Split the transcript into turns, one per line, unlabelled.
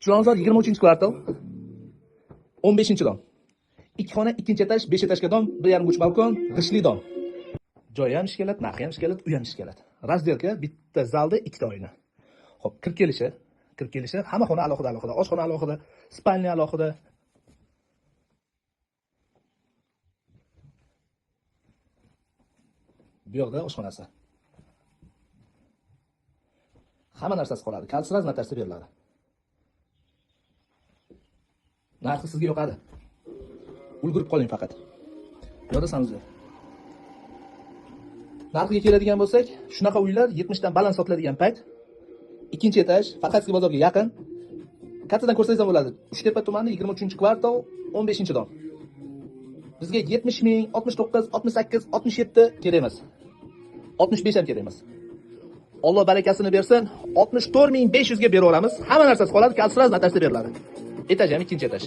Chilonzor 23-kvartal 15-dom. 2 xona, 2 etaj, 5 etajga dom, 1,5 balkon, g'ishtli dom. Joyi ham ishkelat, narxi ham ishkelat, uy ham ishkelat. Razdelka bitta zalda 2 ta oyna. Xo'p, kirib kelishi, hamma xona alohida, oshxona alohida, spalnya alohida. Bu yoqda oshxonasi. Hamma narsasi qoladi. Kalsraz natarsa beriladi. Narxi sizga yoqadi. Ulgurib qoling faqat. Yozasanizlar. Narxiga keladigan bo'lsak, shunaqa uylar 70 dan baland sotiladigan payt 2-etaj, Farxatskiy bozorga yaqin. Kattadan ko'rsangiz ham bo'ladi. Uchtepa tumani 23-kvartal 15-dom. Bizga 70 ming, 69, 68, 67 kerak emas. 65 ham kerak emas. Alloh barakasini bersin, 64.500 ga bera olamiz. Hamma narsasi qoladi, kalsraz natarsa beriladi. Etaj ham 2-etaj.